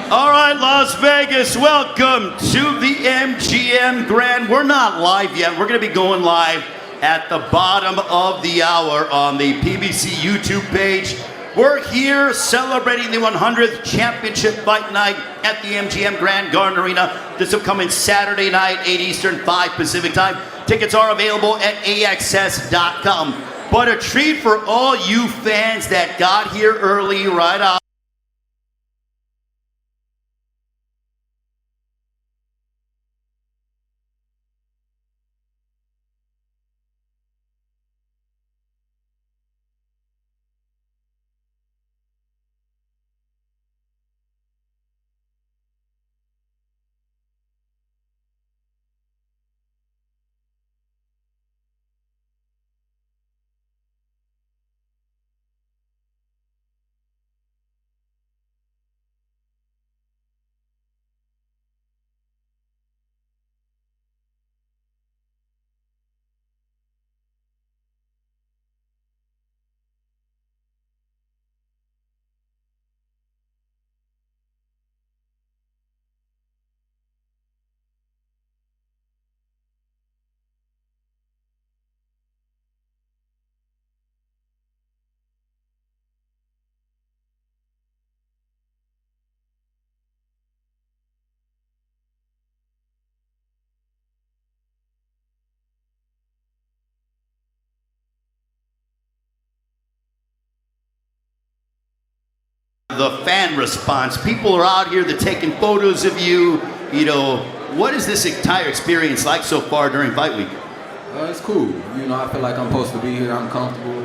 All right, Las Vegas, welcome to the MGM Grand. We're not live yet. We're going to be going live at the bottom of the hour on the PBC YouTube page. We're here celebrating the 100th championship fight night at the MGM Grand Garden Arena this upcoming Saturday night, 8 Eastern, 5 Pacific time. Tickets are available at AXS.com. But a treat for all you fans that got here early right out. The fan response. People are out here, they're taking photos of you. You know, what is this entire experience like so far during fight week? It's cool. You know, I feel like I'm supposed to be here. I'm comfortable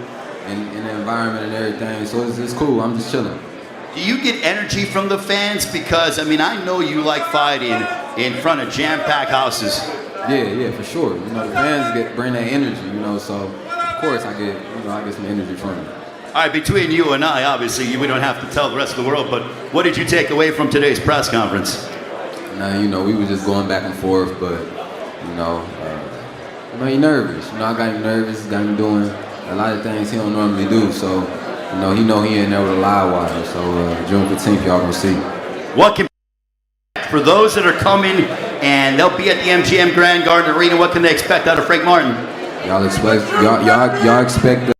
in the environment and everything, so it's cool. I'm just chilling. Do you get energy from the fans? Because, I mean, I know you like fighting in front of jam-packed houses. Yeah, for sure. You know, the fans bring that energy, you know, so of course I get some energy from them. All right, between you and I, obviously, we don't have to tell the rest of the world, but what did you take away from today's press conference? Now, you know, we were just going back and forth, but, you know, you're nervous. You know, I got him nervous, got him doing a lot of things he don't normally do, so, you know he ain't there with a live wire, so June 15th, y'all gonna see. What can, for those that are coming, and they'll be at the MGM Grand Garden Arena, what can they expect out of Frank Martin? Y'all expect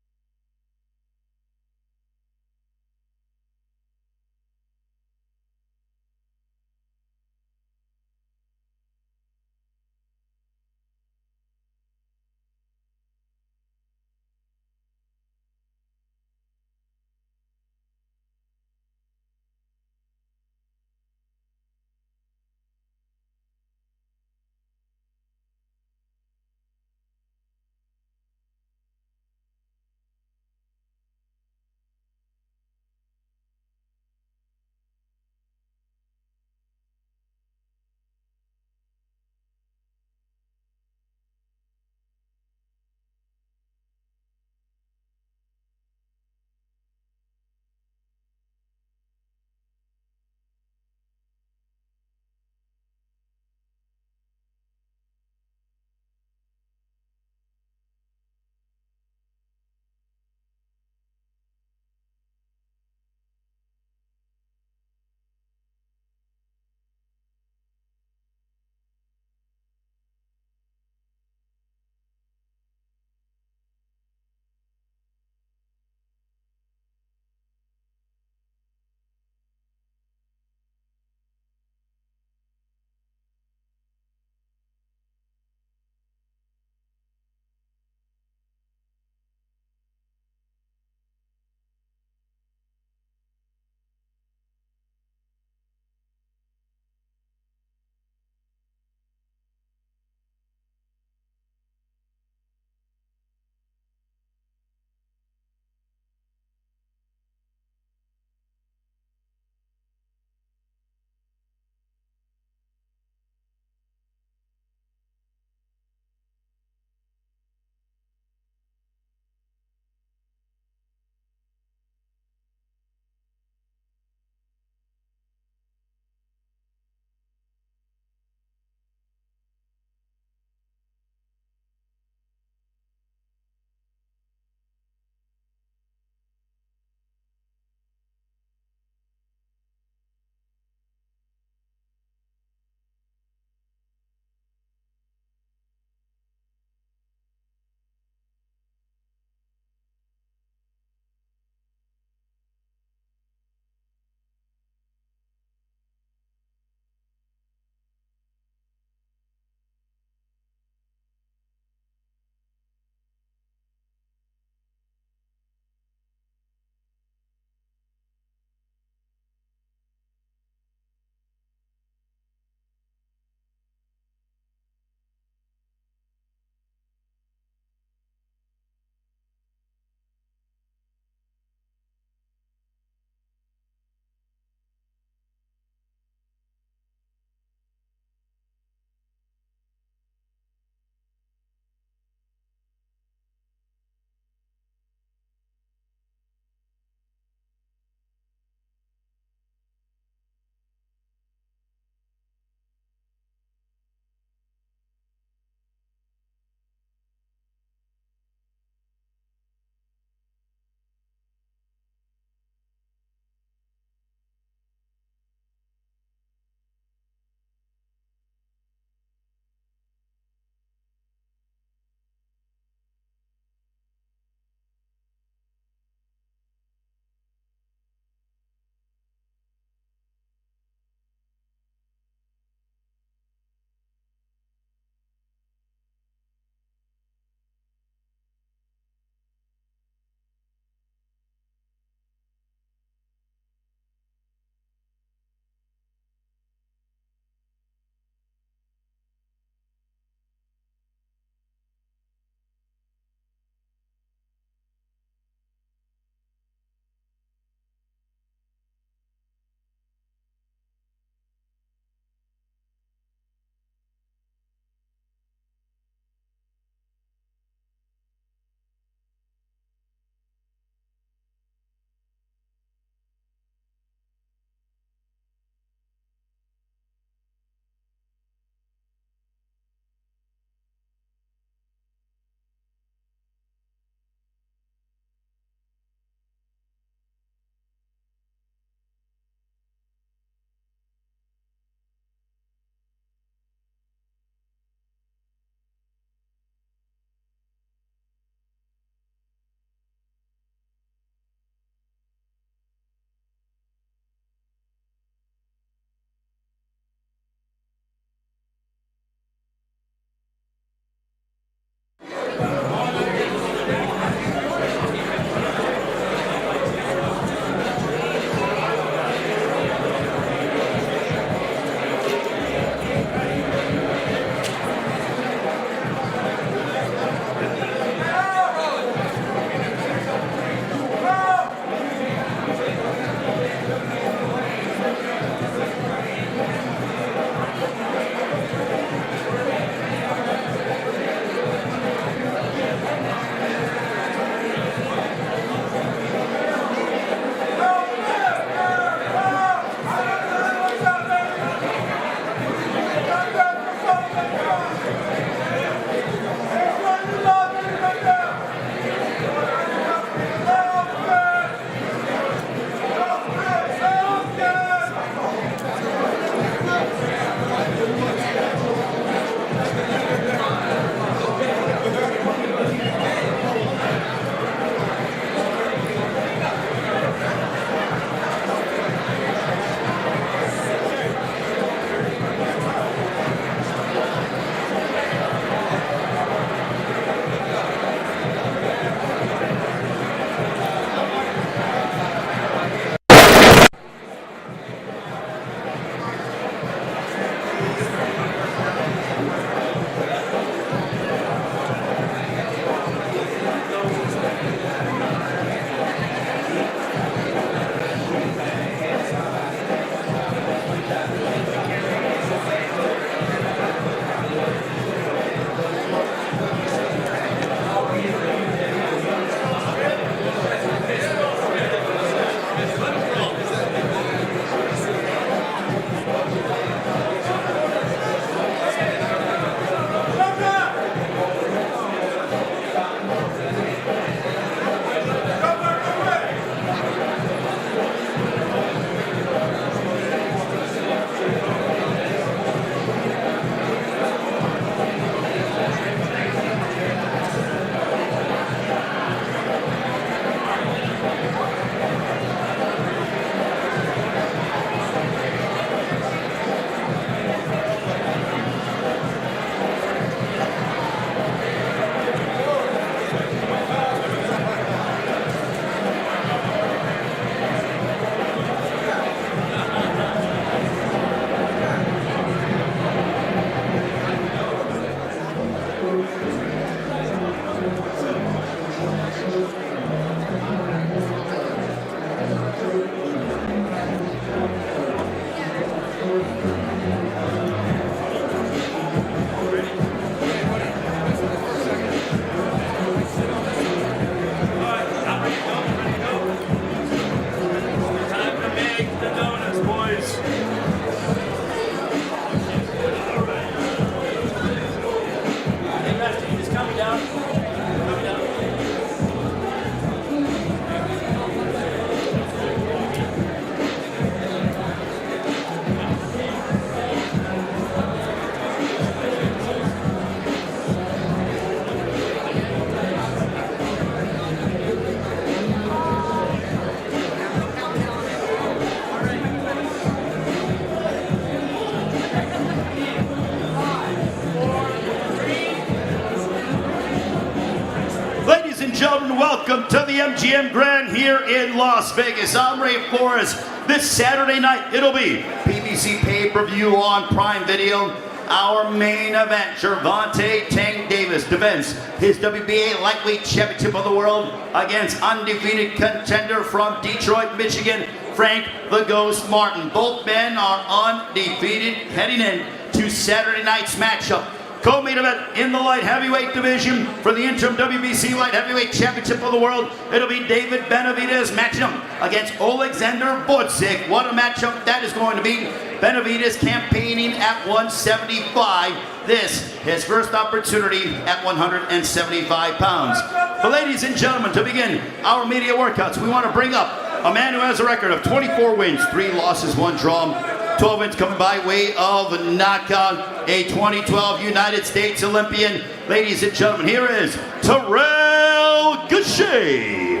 and welcome to the MGM Grand here in Las Vegas. I'm Ray Flores. This Saturday night, it'll be PBC Pay-Per-View on Prime Video. Our main event, Gervonta Davis defends his WBA Lightweight Championship of the World against undefeated contender from Detroit, Michigan, Frank the Ghost Martin. Both men are undefeated heading in to Saturday night's matchup. Co-main event in the light heavyweight division for the interim WBC Light Heavyweight Championship of the World. It'll be David Benavidez matching him against Oleksandr Gvozdyk. What a matchup that is going to be. Benavidez campaigning at 175. This, his first opportunity at 175 pounds. But ladies and gentlemen, to begin our media workouts, we want to bring up a man who has a record of 24 wins, 3 losses, 1 draw. 12 wins coming by way of knockout, a 2012 United States Olympian. Ladies and gentlemen, here is Terrell Gausha.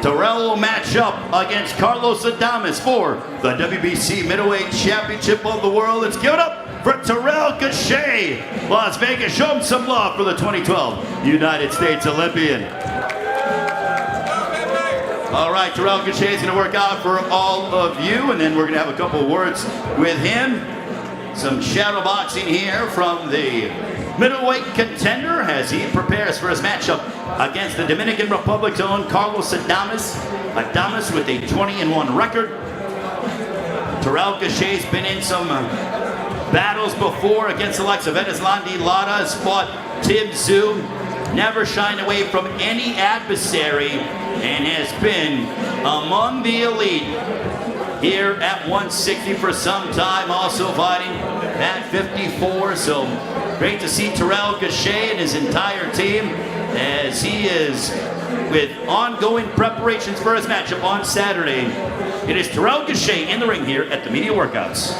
Terrell will match up against Carlos Adames for the WBC Middleweight Championship of the World. Let's give it up for Terrell Gausha. Las Vegas, show him some love for the 2012 United States Olympian. All right, Terrell Gausha is going to work out for all of you, and then we're going to have a couple of words with him. Some shadow boxing here from the middleweight contender as he prepares for his matchup against the Dominican Republic's own Carlos Adames. Adames with a 20-1 record. Terrell Gausha's been in some battles before against the likes of Erislandy Lara, has fought Tim Tszyu, never shied away from any adversary, and has been among the elite here at 160 for some time, also fighting at 54. So great to see Terrell Gausha and his entire team as he is with ongoing preparations for his matchup on Saturday. It is Terrell Gausha in the ring here at the media workouts.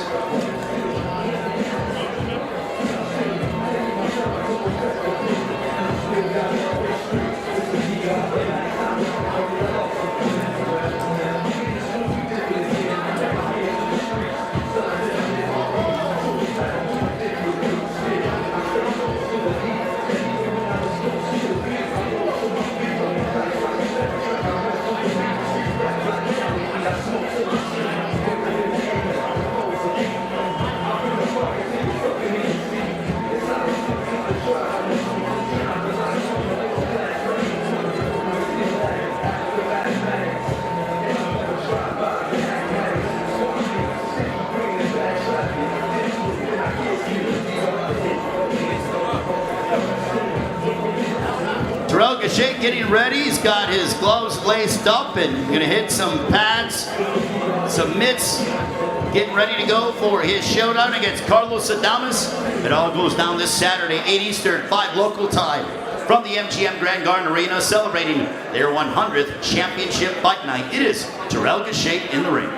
Terrell Gausha getting ready. He's got his gloves laced up and going to hit some pads, some mitts, getting ready to go for his showdown against Carlos Adames. It all goes down this Saturday, 8 Eastern, 5 local time, from the MGM Grand Garden Arena, celebrating their 100th championship fight night. It is Terrell Gausha in the ring.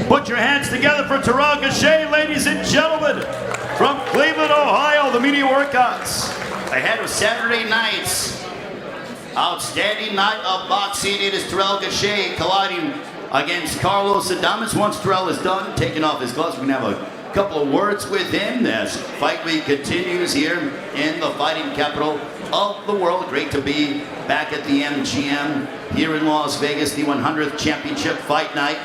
Put your hands together for Terrell Gausha, ladies and gentlemen, from Cleveland, Ohio, the media workouts. Ahead of Saturday night's outstanding night of boxing, it is Terrell Gausha colliding against Carlos Adames. Once Terrell is done taking off his gloves, we can have a couple of words with him as Fight Week continues here in the fighting capital of the world. Great to be back at the MGM here in Las Vegas, the 100th championship fight night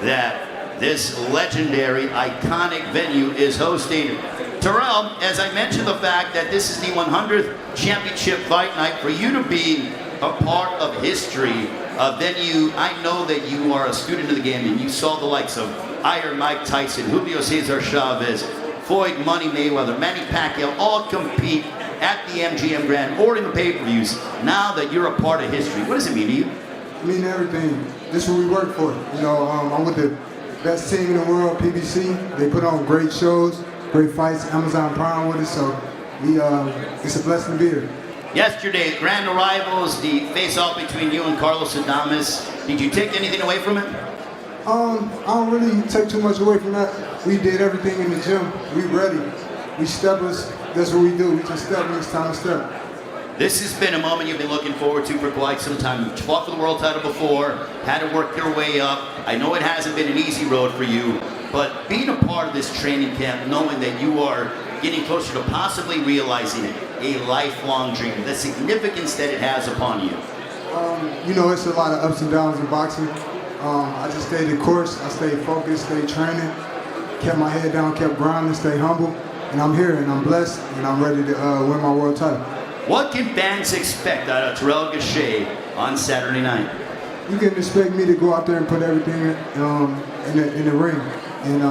that this legendary, iconic venue is hosting. Terrell, as I mentioned the fact that this is the 100th championship fight night, for you to be a part of history, a venue, I know that you are a student of the game and you saw the likes of Iron Mike Tyson, Julio Cesar Chavez, Floyd Money Mayweather, Manny Pacquiao, all compete at the MGM Grand or in the pay-per-views. Now that you're a part of history, what does it mean to you? It means everything. This is what we work for. You know, I'm with the best team in the world, PBC. They put on great shows, great fights, Amazon Prime with us, so it's a blessing to be here. Yesterday, grand arrivals, the face-off between you and Carlos Adames. Did you take anything away from it? I don't really take too much away from that. We did everything in the gym. We ready. We steppers. That's what we do. We just step when it's time to step. This has been a moment you've been looking forward to for quite some time. You've fought for the world title before, had to work your way up. I know it hasn't been an easy road for you, but being a part of this training camp, knowing that you are getting closer to possibly realizing a lifelong dream, the significance that it has upon you. You know, it's a lot of ups and downs in boxing. I just stayed the course. I stayed focused, stayed training, kept my head down, kept grinding, stayed humble. And I'm here, and I'm blessed, and I'm ready to win my world title. What can fans expect out of Terrell Gausha on Saturday night? You can expect me to go out there and put everything in the ring and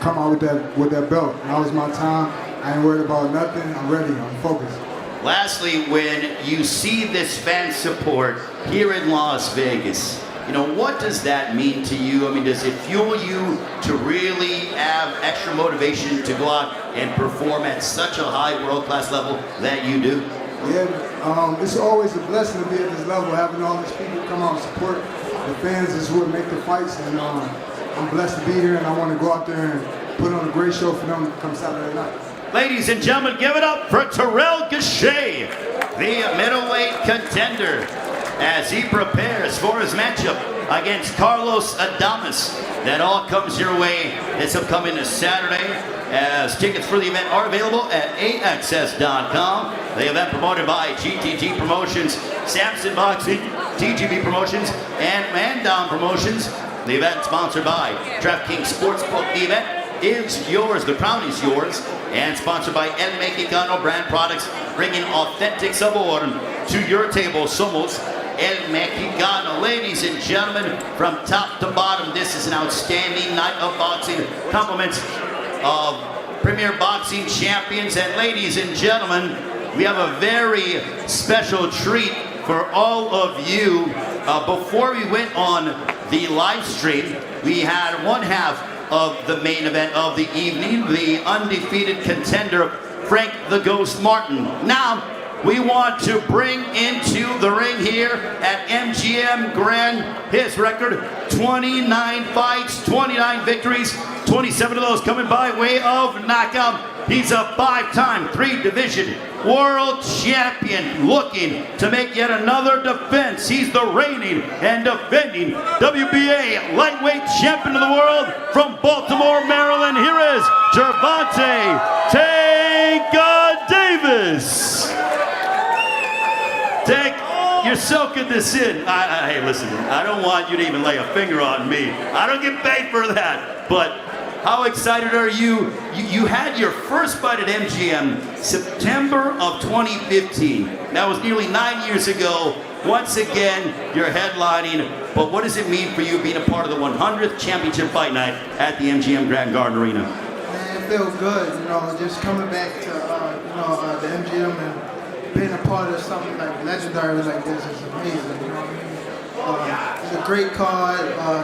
come out with that belt. Now is my time. I ain't worried about nothing. I'm ready. I'm focused. Lastly, when you see this fan support here in Las Vegas, you know, what does that mean to you? I mean, does it fuel you to really have extra motivation to go out and perform at such a high world-class level that you do? Yeah, it's always a blessing to be at this level, having all these people come out and support. The fans is what make the fights, and I'm blessed to be here, and I want to go out there and put on a great show for them come Saturday night. Ladies and gentlemen, give it up for Terrell Gausha, the middleweight contender, as he prepares for his matchup against Carlos Adames. That all comes your way this upcoming Saturday, as tickets for the event are available at AXS.com. The event promoted by GTG Promotions, Samson Boxing, TGB Promotions, and Mandown Promotions. The event sponsored by DraftKings Sportsbook. The event is yours, the crown is yours, and sponsored by El Mexicano brand products, bringing authentic sabor to your table. Somos El Mexicano. Ladies and gentlemen, from top to bottom, this is an outstanding night of boxing. Compliments of premier boxing champions. And ladies and gentlemen, we have a very special treat for all of you. Before we went on the live stream, we had one half of the main event of the evening, the undefeated contender, Frank the Ghost Martin. Now, we want to bring into the ring here at MGM Grand his record, 29 fights, 29 victories, 27 of those coming by way of knockout. He's a 5-time, 3-division world champion looking to make yet another defense. He's the reigning and defending WBA Lightweight Champion of the world from Baltimore, Maryland. Here is Gervonta Davis. Dick, you're soaking this in. Hey, listen, I don't want you to even lay a finger on me. I don't get paid for that. But how excited are you? You had your first fight at MGM September of 2015. That was nearly 9 years ago. Once again, you're headlining. But what does it mean for you being a part of the 100th championship fight night at the MGM Grand Garden Arena? Man, it feels good, you know, just coming back to, the MGM and being a part of something like legendary like this is amazing, you know what I mean? It's a great card,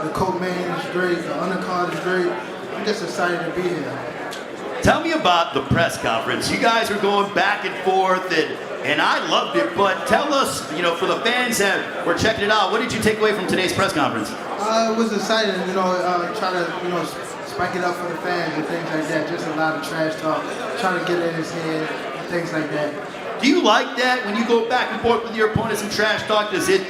the co-main is great, the undercard is great. I'm just excited to be here. Tell me about the press conference. You guys were going back and forth, and And I loved it, but tell us, you know, for the fans that were checking it out, what did you take away from today's press conference? I was excited, you know, try to, you know, spike it up for the fans and things like that. Just a lot of trash talk, trying to get in his head and things like that. Do you like that when you go back and forth with your opponents and trash talk? Does it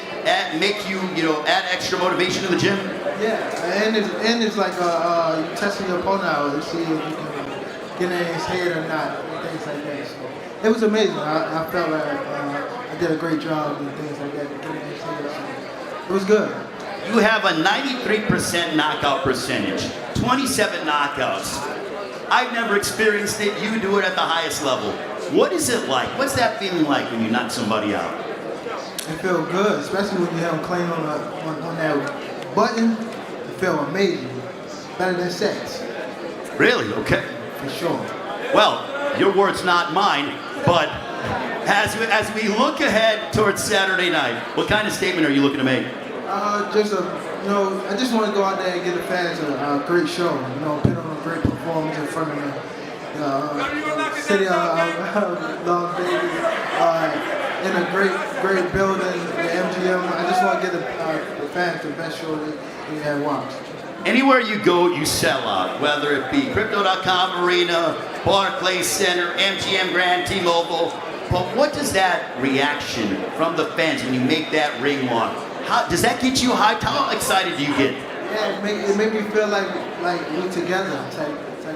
make you, you know, add extra motivation in the gym? Yeah, and it's like you testing your opponent out to see if you can get in his head or not, and things like that. So it was amazing. I felt like I did a great job and things like that, getting in his head. So it was good. You have a 93% knockout percentage, 27 knockouts. I've never experienced it. You do it at the highest level. What is it like? What's that feeling like when you knock somebody out? It feels good, especially when you have them clean on that button. It feels amazing. Better than sex. Really? Okay. For sure. Well, your words, not mine, but as we look ahead towards Saturday night, what kind of statement are you looking to make? You know, I just want to go out there and give the fans a great show. You know, put on a great performance in front of the city of Las Vegas, in a great building, the MGM. I just want to give the fans the best show they have watched. Anywhere you go, you sell out, whether it be Crypto.com Arena, Barclays Center, MGM Grand, T-Mobile. But what does that reaction from the fans when you make that ring walk? How does that get you hyped? How excited do you get? Yeah, it made me feel like we together type thing.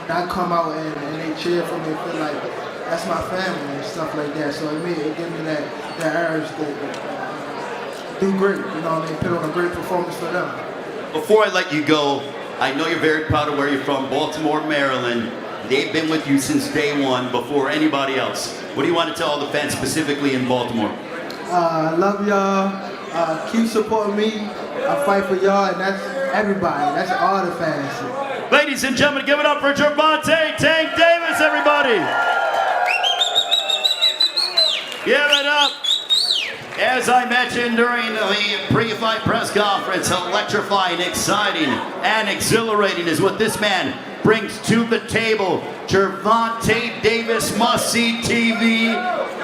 When I come out and they cheer for me, I feel like that's my family and stuff like that. So it gives me that urge to do great. You know, they put on a great performance for them. Before I let you go, I know you're very proud of where you're from, Baltimore, Maryland. They've been with you since day one, before anybody else. What do you want to tell the fans specifically in Baltimore? I love y'all. Keep supporting me. I fight for y'all, and that's everybody. That's all the fans. Ladies and gentlemen, give it up for Gervonta Tank Davis, everybody. Give it up. As I mentioned during the pre-fight press conference, electrifying, exciting, and exhilarating is what this man brings to the table. Gervonta Davis, must-see TV.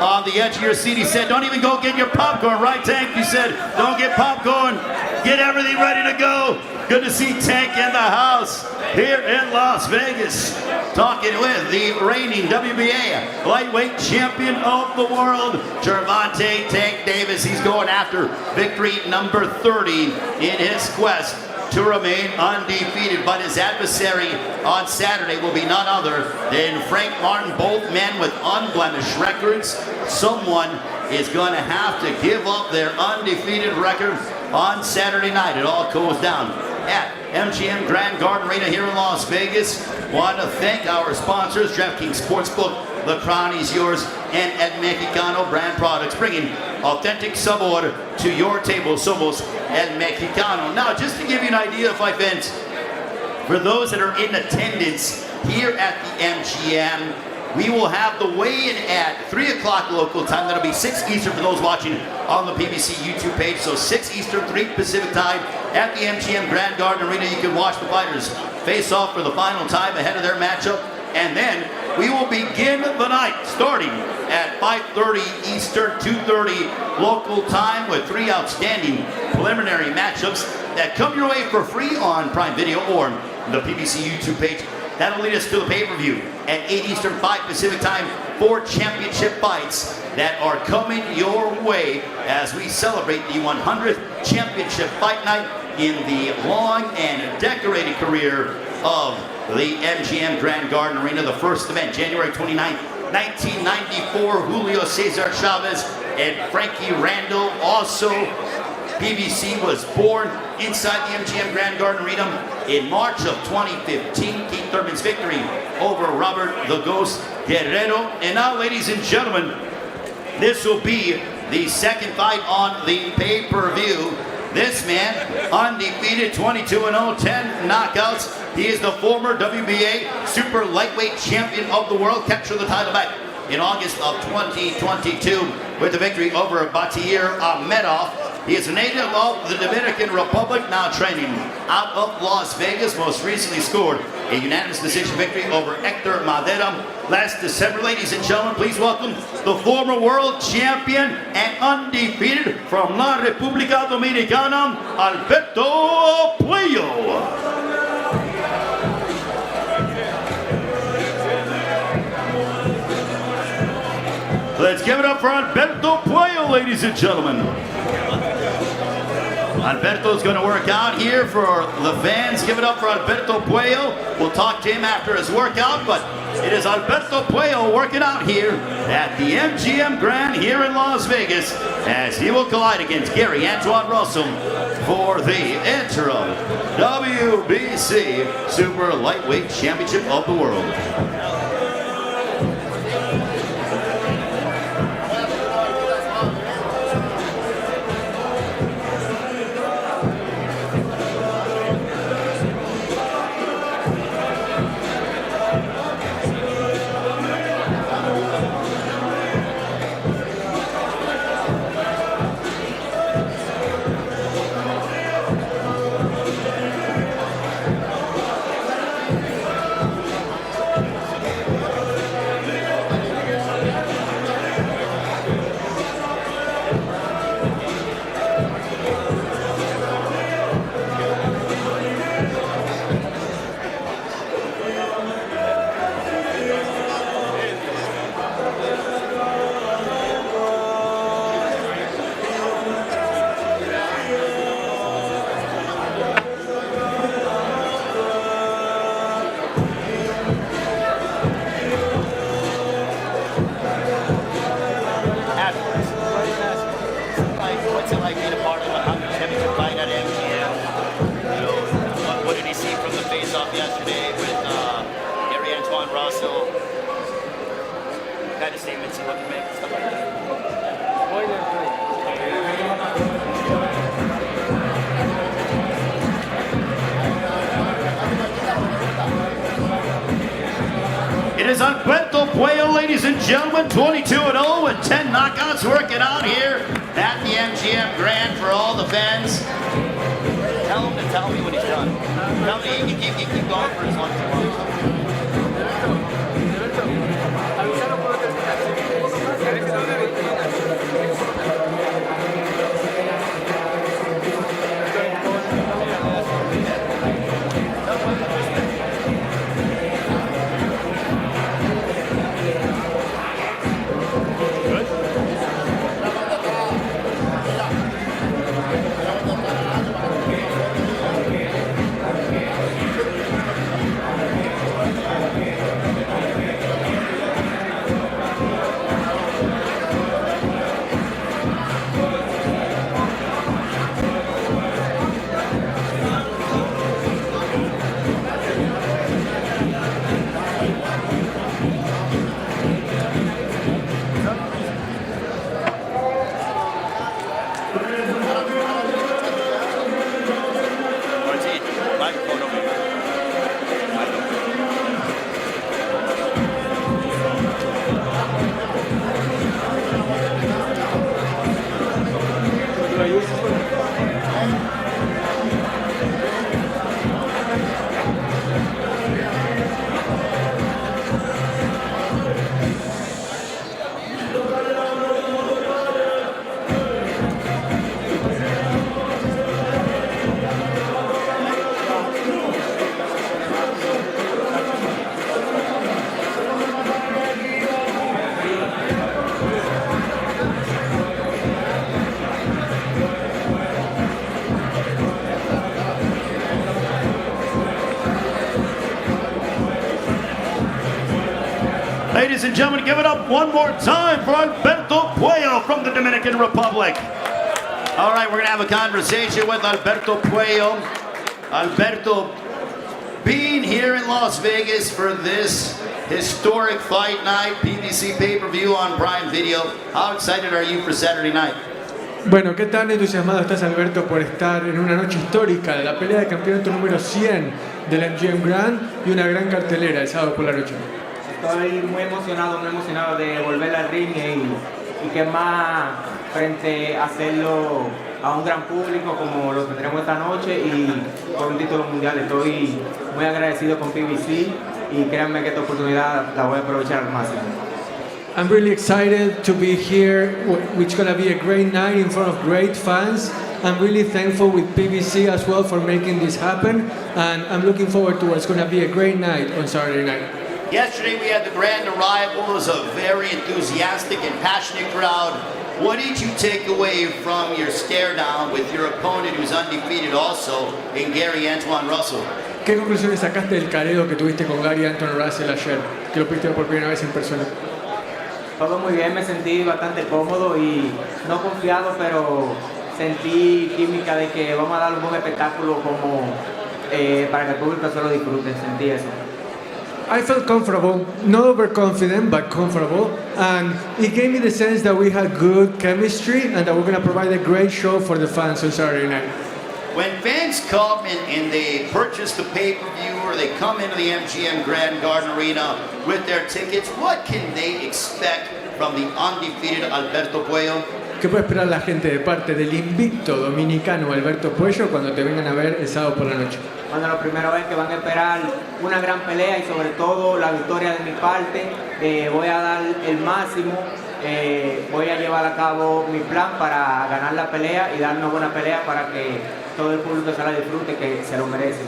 On the edge of your seat, he said, don't even go get your popcorn, right, Tank? You said, don't get popcorn, get everything ready to go. Good to see Tank in the house here in Las Vegas. Talking with the reigning WBA Lightweight Champion of the world, Gervonta Tank Davis. He's going after victory number 30 in his quest to remain undefeated, but his adversary on Saturday will be none other than Frank Martin, both men with unblemished records. Someone is going to have to give up their undefeated record on Saturday night. It all goes down at MGM Grand Garden Arena here in Las Vegas. Want to thank our sponsors, DraftKings Sportsbook, The Crown is Yours, and El Mexicano brand products, bringing authentic sub-order to your table. Somos El Mexicano. Now, just to give you an idea of my events, for those that are in attendance here at the MGM, we will have the weigh-in at 3 o'clock local time. That'll be 6 Eastern for those watching on the PBC YouTube page. So 6 Eastern, 3 Pacific time at the MGM Grand Garden Arena. You can watch the fighters face off for the final time ahead of their matchup. And then we will begin the night starting at 5:30 Eastern, 2:30 local time with 3 outstanding preliminary matchups that come your way for free on Prime Video or the PBC YouTube page. That'll lead us to the pay-per-view at 8 Eastern, 5 Pacific time, 4 championship fights that are coming your way as we celebrate the 100th championship fight night in the long and decorated career of the MGM Grand Garden Arena. The first event, January 29th, 1994, Julio Cesar Chavez and Frankie Randall. Also, PBC was born inside the MGM Grand Garden Arena in March of 2015. Keith Thurman's victory over Robert the Ghost Guerrero. And now, ladies and gentlemen, this will be the second fight on the pay-per-view. This man, undefeated, 22-0, 10 knockouts. He is the former WBA Super Lightweight Champion of the world. Captured the title back in August of 2022 with the victory over Batir Ahmedov. He is a native of the Dominican Republic, now training out of Las Vegas. Most recently scored a unanimous decision victory over Hector Madera last December. Ladies and gentlemen, please welcome the former world champion and undefeated from La República Dominicana, Alberto Puello. Let's give it up for Alberto Puello, ladies and gentlemen. Alberto's going to work out here for the fans. Give it up for Alberto Puello. We'll talk to him after his workout, but it is Alberto Puello working out here at the MGM Grand here in Las Vegas as he will collide against Antoine Russell for the interim WBC Super Lightweight Championship of the World. What's it like being a part of a 100 championship fight at MGM? You know, what did he see from the face-off yesterday with Antoine Russell? What kind of statements he looking to make and stuff like that? It is Alberto Puello, ladies and gentlemen, 22-0 with 10 knockouts working out here at the MGM Grand for all the fans. Tell him to tell me when he's done. Tell me you can keep going for as long as you want. Ladies and gentlemen, give it up one more time for Alberto Puello from the Dominican Republic. All right, we're going to have a conversation with Alberto Puello. Alberto, being here in Las Vegas for this historic fight night, PBC Pay-Per-View on Prime Video, how excited are you for Saturday night? Bueno, ¿qué tan entusiasmado estás, Alberto, por estar en una noche histórica, la pelea de campeonato número 100 del MGM Grand y una gran cartelera el sábado por la noche? Estoy muy emocionado de volver al ring y que más frente a hacerlo a un gran público como lo tendremos esta noche y por un título mundial. Estoy muy agradecido con PBC y créanme que esta oportunidad la voy a aprovechar al máximo. I'm really excited to be here, which is going to be a great night in front of great fans. I'm really thankful with PBC as well for making this happen, and I'm looking forward to what's going to be a great night on Saturday night. Yesterday we had the grand arrival. It was a very enthusiastic and passionate crowd. What did you take away from your stare down with your opponent who's undefeated also in Antoine Russell? ¿Qué conclusiones sacaste del careo que tuviste con Gary Antoine Russell ayer, que lo pudiste ver por primera vez en persona? Todo muy bien, me sentí bastante cómodo y no confiado, pero sentí química de que vamos a dar un buen espectáculo como para que el público se lo disfrute, sentí eso. I felt comfortable, not overconfident, but comfortable, and it gave me the sense that we had good chemistry and that we're going to provide a great show for the fans on Saturday night. When fans come and they purchase the pay-per-view or they come into the MGM Grand Garden Arena with their tickets, what can they expect from the undefeated Alberto Puello? ¿Qué puede esperar la gente de parte del invicto dominicano Alberto Puello cuando te vengan a ver el sábado por la noche? Bueno, la primera vez que van a esperar una gran pelea y sobre todo la victoria de mi parte. Voy a dar el máximo, voy a llevar a cabo mi plan para ganar la pelea y dar una buena pelea para que todo el público se la disfrute, que se lo merecen.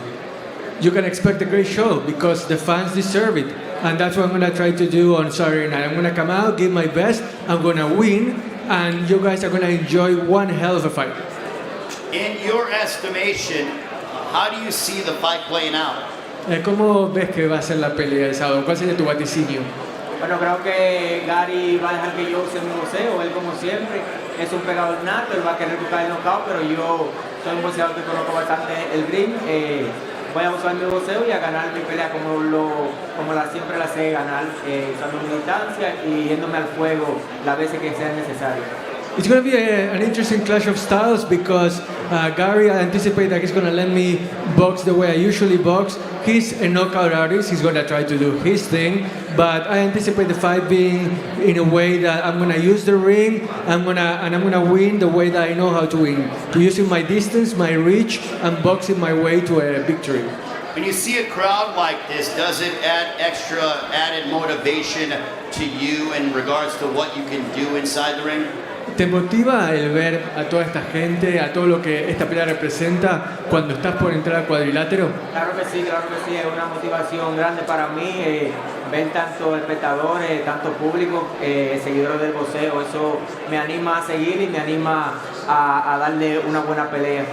You can expect a great show because the fans deserve it, and that's what I'm going to try to do on Saturday night. I'm going to come out, give my best, I'm going to win, and you guys are going to enjoy one hell of a fight. In your estimation, how do you see the fight playing out? ¿Cómo ves que va a ser la pelea el sábado? ¿Cuál sería tu vaticinio? Bueno, creo que Gary va a dejar que yo use mi boxeo, él como siempre es un pegador nato, él va a querer buscar el knockout, pero yo soy un boxeador que conozco bastante el ring. Voy a usar mi boxeo y a ganar mi pelea siempre la sé ganar, usando mi distancia y yéndome al fuego las veces que sea necesario. It's going to be an interesting clash of styles because Gary, I anticipate that he's going to let me box the way I usually box. He's a knockout artist. He's going to try to do his thing, but I anticipate the fight being in a way that I'm going to use the ring. I'm going to win the way that I know how to win, using my distance, my reach, and boxing my way to a victory. When you see a crowd like this, does it add extra added motivation to you in regards to what you can do inside the ring? ¿Te motiva el ver a toda esta gente, a todo lo que esta pelea representa cuando estás por entrar al cuadrilátero? Claro que sí, es una motivación grande para mí, ver tanto espectadores, tanto público, seguidores del boxeo, eso me anima a seguir y me anima a darle una buena pelea.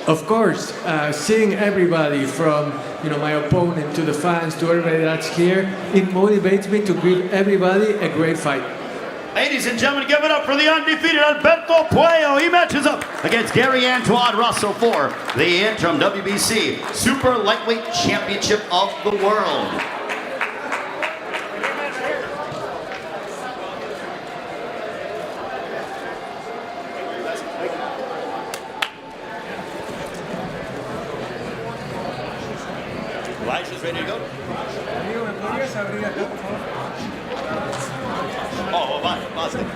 Of course, seeing everybody from my opponent to the fans to everybody that's here, it motivates me to give everybody a great fight. Ladies and gentlemen, give it up for the undefeated Alberto Puello. He matches up against Antoine Russell for the Interim WBC Super Lightweight Championship of the World. Elijah's ready to go. Boston.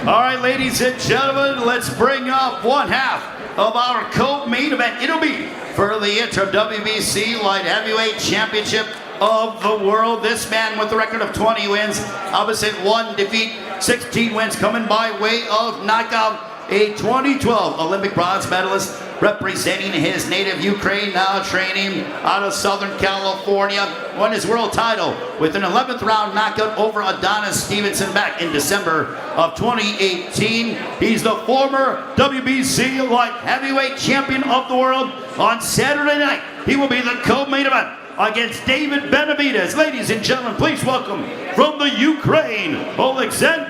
All right, ladies and gentlemen, let's bring up one half of our co-main event. It'll be for the Interim WBC Light Heavyweight Championship of the World. This man with the record of 20 wins, opposite 1 defeat, 16 wins, coming by way of knockout. A 2012 Olympic bronze medalist representing his native Ukraine, now training out of Southern California. Won his world title with an 11th round knockout over Adonis Stevenson back in December of 2018. He's the former WBC Light Heavyweight Champion of the World. On Saturday night, he will be the co-main event against David Benavidez. Ladies and gentlemen, please welcome from the Ukraine, Oleksandr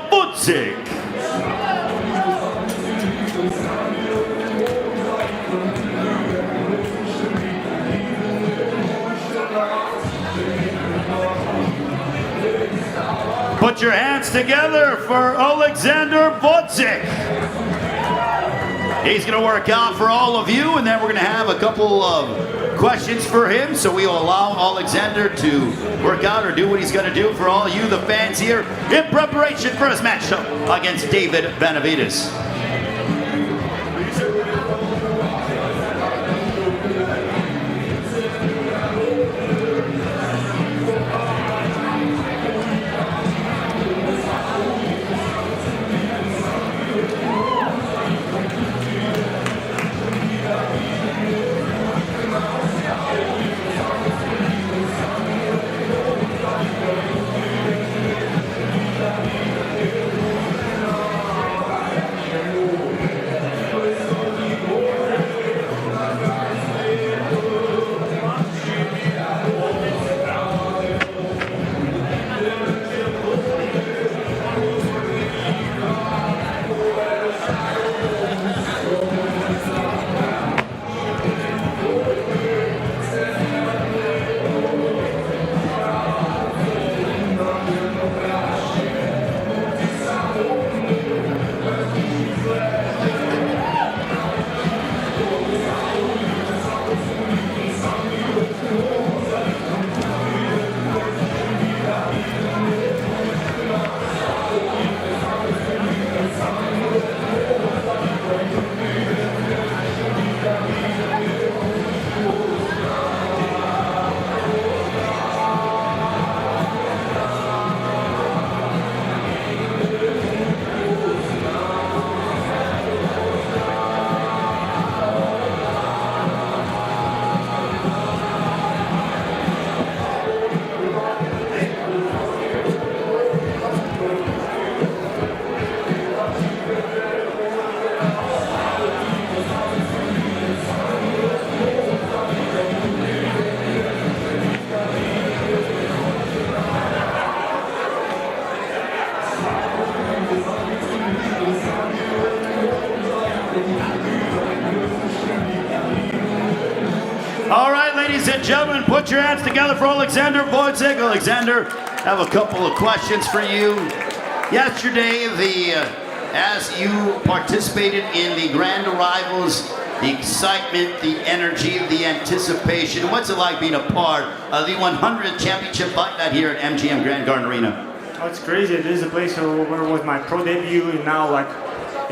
Gvozdyk. Put your hands together for Oleksandr Gvozdyk. He's going to work out for all of you, and then we're going to have a couple of questions for him, so we will allow Oleksandr to work out or do what he's going to do for all you, the fans here, in preparation for his matchup against David Benavidez. All right, ladies and gentlemen, put your hands together for Oleksandr Gvozdyk. Oleksandr, I have a couple of questions for you. Yesterday, as you participated in the grand arrivals, the excitement, the energy, the anticipation, what's it like being a part of the 100th championship fight night here at MGM Grand Garden Arena? Oh, it's crazy. This is a place where was my pro debut, and now, like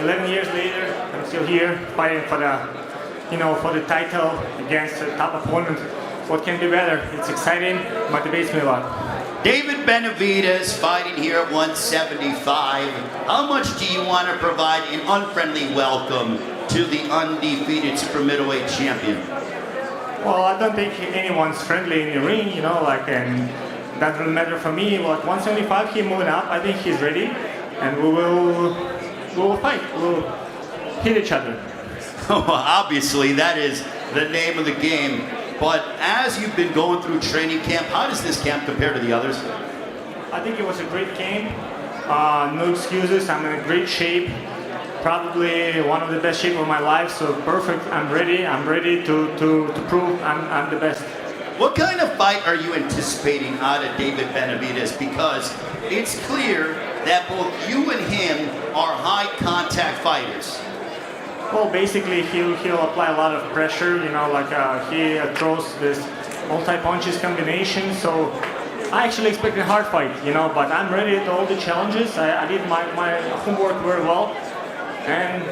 11 years later, I'm still here fighting for the title against a top opponent. What can be better? It's exciting, motivates me a lot. David Benavidez fighting here at 175. How much do you want to provide an unfriendly welcome to the undefeated super middleweight champion? Well, I don't think anyone's friendly in the ring, and that doesn't matter for me. Like 175, he's moving up. I think he's ready, and we will fight. We'll hit each other. Well, obviously, that is the name of the game. But as you've been going through training camp, how does this camp compare to the others? I think it was a great camp. No excuses. I'm in great shape. Probably one of the best shape of my life. So perfect. I'm ready. I'm ready to prove I'm the best. What kind of fight are you anticipating out of David Benavidez? Because it's clear that both you and him are high contact fighters. Well, basically, he'll apply a lot of pressure, he throws this multi-punches combination, so I actually expect a hard fight, but I'm ready to all the challenges. I did my homework very well, and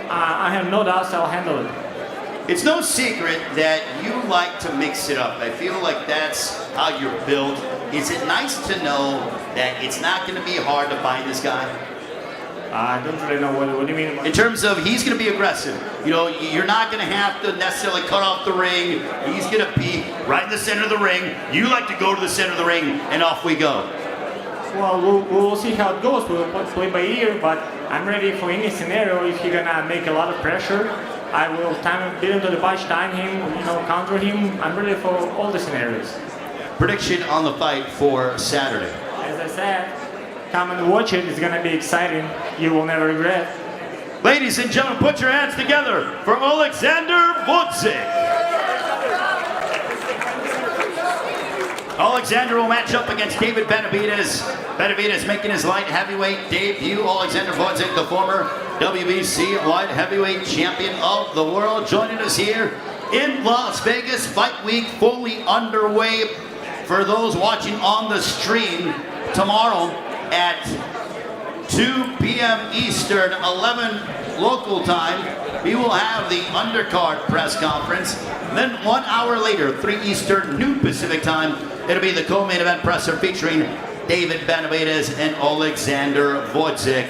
I have no doubts I'll handle it. It's no secret that you like to mix it up. I feel like that's how you're built. Is it nice to know that it's not going to be hard to find this guy? I don't really know what do you mean. In terms of he's going to be aggressive. You're not going to have to necessarily cut off the ring. He's going to be right in the center of the ring. You like to go to the center of the ring, and off we go. Well, we'll see how it goes. We'll play by ear, but I'm ready for any scenario. If you're going to make a lot of pressure, I will beat him to the punch, time him, counter him. I'm ready for all the scenarios. Prediction on the fight for Saturday. As I said, come and watch it. It's going to be exciting. You will never regret. Ladies and gentlemen, put your hands together for Oleksandr Gvozdyk. Oleksandr will match up against David Benavidez. Benavidez making his light heavyweight debut. Oleksandr Gvozdyk, the former WBC light heavyweight champion of the world, joining us here in Las Vegas. Fight week fully underway. For those watching on the stream, tomorrow at 2 p.m. Eastern, 11 local time, we will have the undercard press conference. Then 1 hour later, 3 Eastern, noon Pacific time, it'll be the co-main event presser featuring David Benavidez and Oleksandr Gvozdyk.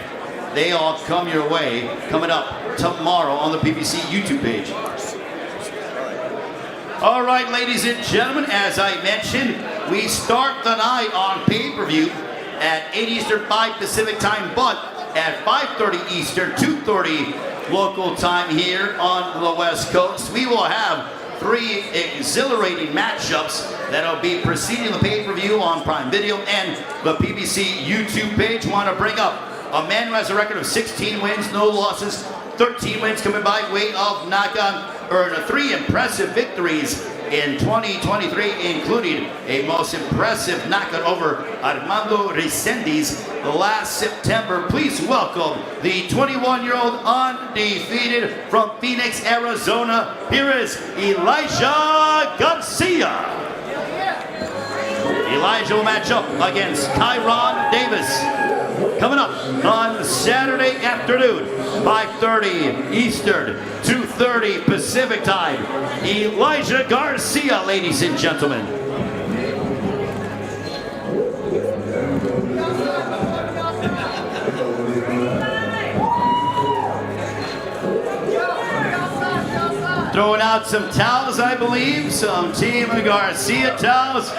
They all come your way coming up tomorrow on the PBC YouTube page. All right, ladies and gentlemen, as I mentioned, we start the night on pay-per-view at 8 Eastern, 5 Pacific time, but at 5:30 Eastern, 2:30 local time here on the West Coast. We will have 3 exhilarating matchups that'll be preceding the pay-per-view on Prime Video and the PBC YouTube page. Want to bring up a man who has a record of 16 wins, no losses, 13 wins coming by way of knockout, earned 3 impressive victories in 2023, including a most impressive knockout over Armando Resendiz last September. Please welcome the 21-year-old undefeated from Phoenix, Arizona. Here is Elijah Garcia. Elijah will match up against Tyron Davis. Coming up on Saturday afternoon, 5:30 Eastern, 2:30 Pacific time. Elijah Garcia, ladies and gentlemen. Throwing out some towels, I believe, some Team Garcia towels.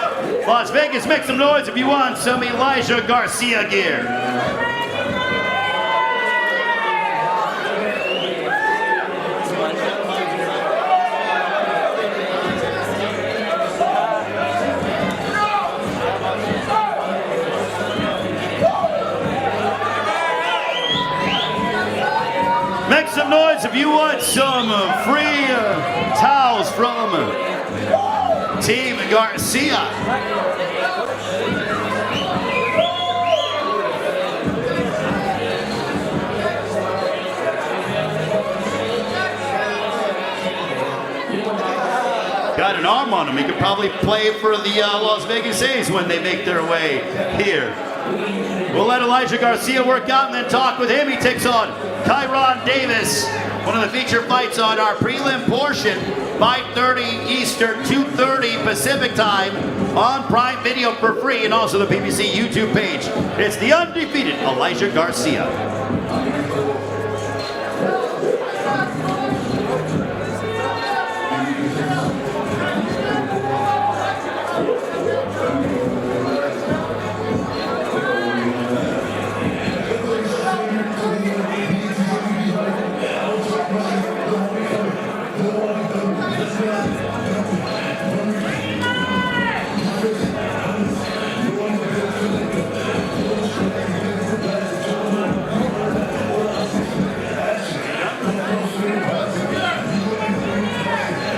Las Vegas, make some noise if you want some Elijah Garcia gear. Make some noise if you want some free towels from Team Garcia. Got an arm on him. He could probably play for the Las Vegas A's when they make their way here. We'll let Elijah Garcia work out and then talk with him. He takes on Tyron Davis. One of the feature fights on our prelim portion, 5:30 Eastern, 2:30 Pacific time on Prime Video for free and also the PBC YouTube page. It's the undefeated Elijah Garcia.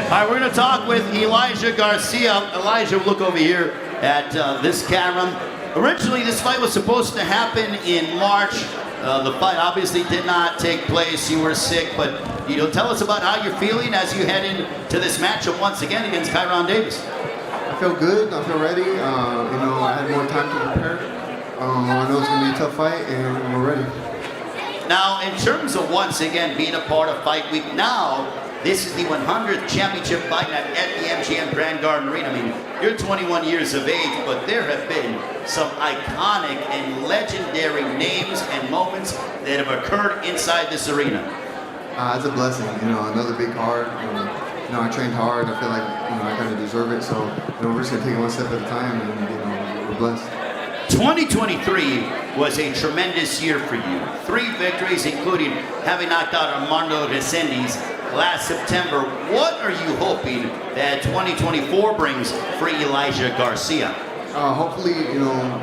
All right, we're going to talk with Elijah Garcia. Elijah, look over here at this camera. Originally, this fight was supposed to happen in March. The fight obviously did not take place. You were sick, but tell us about how you're feeling as you head into this matchup once again against Tyron Davis. I feel good. I feel ready. I had more time to prepare. I know it's going to be a tough fight, and we're ready. Now, in terms of once again being a part of Fight Week, now this is the 100th championship fight night at the MGM Grand Garden Arena. I mean, you're 21 years of age, but there have been some iconic and legendary names and moments that have occurred inside this arena. It's a blessing, another big card. I trained hard. I feel like, I kind of deserve it. So, we're just going to take it one step at a time, and, we're blessed. 2023 was a tremendous year for you. 3 victories, including having knocked out Armando Resendiz last September. What are you hoping that 2024 brings for Elijah Garcia? Hopefully,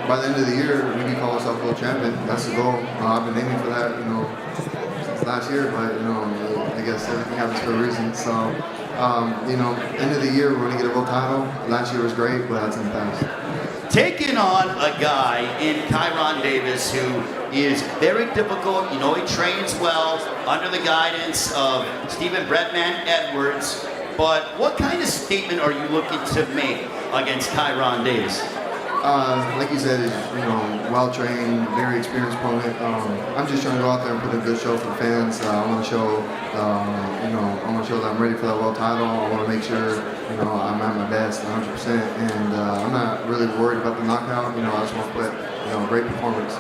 by the end of the year, we can call ourselves world champion. That's the goal. I've been aiming for that, since last year, but, I guess everything happens for a reason. So, end of the year, we're going to get a world title. Last year was great, but that's in the past. Taking on a guy in Tyron Davis who is very difficult. He trains well under the guidance of Stephen Breadman Edwards. but what kind of statement are you looking to make against Tyron Davis? Like you said, he's well-trained, very experienced opponent. I'm just trying to go out there and put a good show for the fans. I want to show, I want to show that I'm ready for that world title. I want to make sure, I'm at my best, 100%. And I'm not really worried about the knockout. I just want to put, a great performance.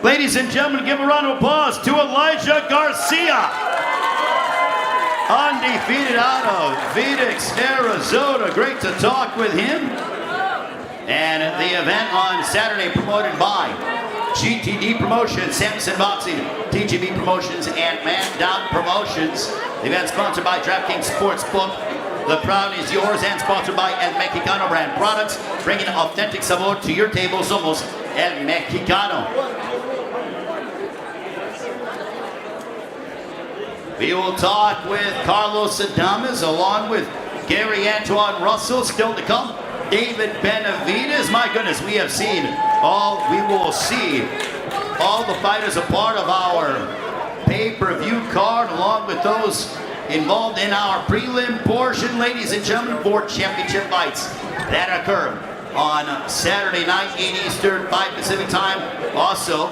Ladies and gentlemen, give a round of applause to Elijah Garcia. Undefeated out of Phoenix, Arizona. Great to talk with him. And the event on Saturday promoted by GTD Promotions, Samson Boxing, TGB Promotions, and Man Down Promotions. The event sponsored by DraftKings Sportsbook. The crowd is yours and sponsored by El Mexicano brand products, bringing authentic sabor to your table. Somos El Mexicano. We will talk with Carlos Adames along with Gary Antoine Russell, still to come. David Benavidez, my goodness, we will see all the fighters a part of our pay-per-view card, along with those involved in our prelim portion. Ladies and gentlemen, 4 championship fights that occur on Saturday night, 8 Eastern, 5 Pacific time also.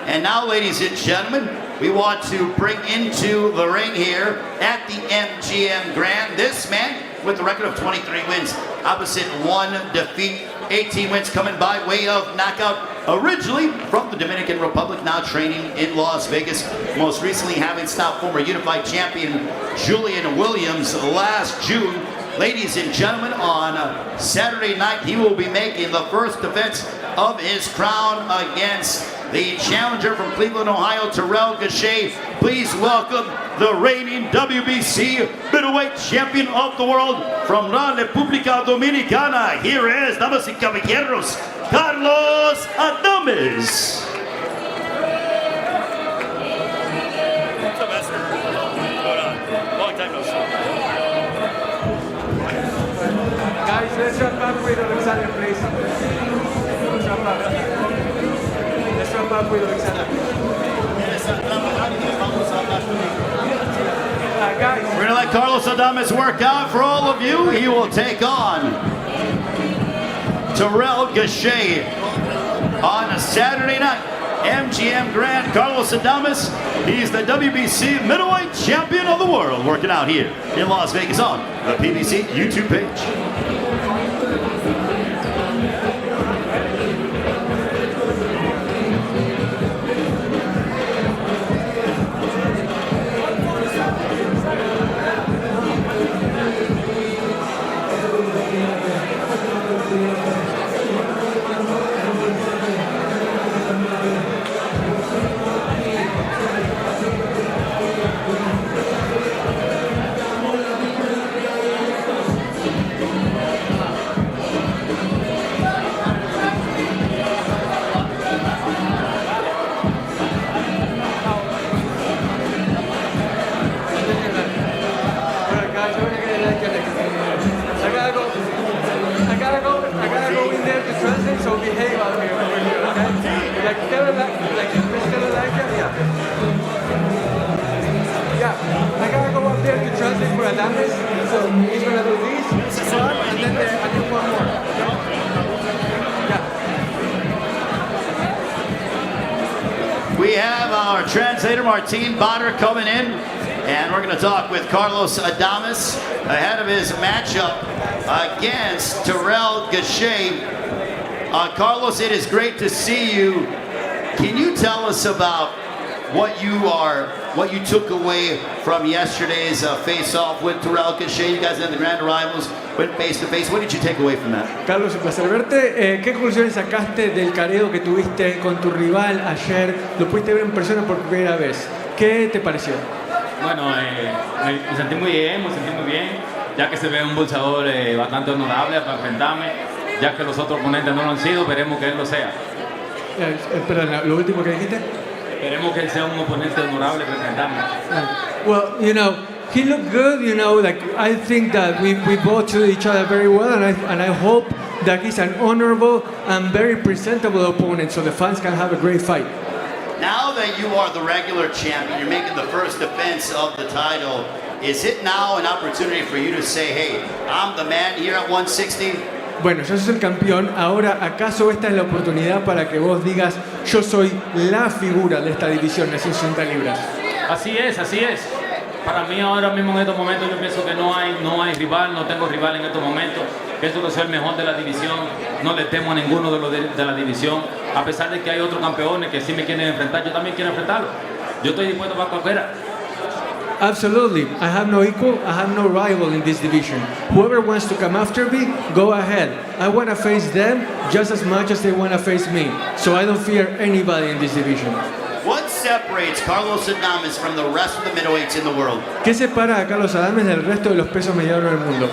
And now, ladies and gentlemen, we want to bring into the ring here at the MGM Grand this man with a record of 23 wins, opposite 1 defeat, 18 wins coming by way of knockout. Originally from the Dominican Republic, now training in Las Vegas. Most recently having stopped former unified champion Julian Williams last June. Ladies and gentlemen, on Saturday night, he will be making the first defense of his crown against the challenger from Cleveland, Ohio, Terrell Gausha. Please welcome the reigning WBC middleweight champion of the world from La República Dominicana. Here is, damas y caballeros, Carlos Adames. What's up, Esther? What's going on? Long time no see. Guys, let's wrap up with Oleksandr, please. Let's wrap up. Let's wrap up with Oleksandr. Guys. We're gonna let Carlos Adames work out for all of you. He will take on Terrell Gausha on a Saturday night. MGM Grand. Carlos Adames, he's the WBC middleweight champion of the world, working out here in Las Vegas on the PBC YouTube page. We have our translator, Martin Bader, coming in, and we're going to talk with Carlos Adames ahead of his matchup against Terrell Gausha. Carlos, it is great to see you. Can you tell us about what you took away from yesterday's face-off with Terrell Gausha? You guys had the grand arrivals, went face-to-face. What did you take away from that? Carlos, un placer verte. ¿Qué conclusiones sacaste del careo que tuviste con tu rival ayer? Lo pudiste ver en persona por primera vez. ¿Qué te pareció? Bueno, me sentí muy bien, ya que se ve un boxeador bastante honorable para enfrentarme, ya que los otros oponentes no lo han sido, veremos que él lo sea. Perdón, lo último que dijiste. Esperemos que él sea un oponente honorable para enfrentarme. Well, he looked good, like I think that we both treated each other very well, and I hope that he's an honorable and very presentable opponent so the fans can have a great fight. Now that you are the regular champion, you're making the first defense of the title. Is it now an opportunity for you to say, hey, I'm the man here at 160? Bueno, ya sos el campeón, ahora ¿acaso esta es la oportunidad para que vos digas yo soy la figura de esta división de 160 libras? Así es, así es. Para mí ahora mismo en estos momentos yo pienso que no hay rival, no tengo rival en estos momentos. Pienso que soy el mejor de la división, no le temo a ninguno de los de la división. A pesar de que hay otros campeones que sí me quieren enfrentar, yo también quiero enfrentarlo. Yo estoy dispuesto para cualquiera. Absolutely. I have no equal, I have no rival in this division. Whoever wants to come after me, go ahead. I want to face them just as much as they want to face me. So I don't fear anybody in this division. What separates Carlos Adames from the rest of the middleweights in the world? ¿Qué separa a Carlos Adames del resto de los pesos medianos del mundo?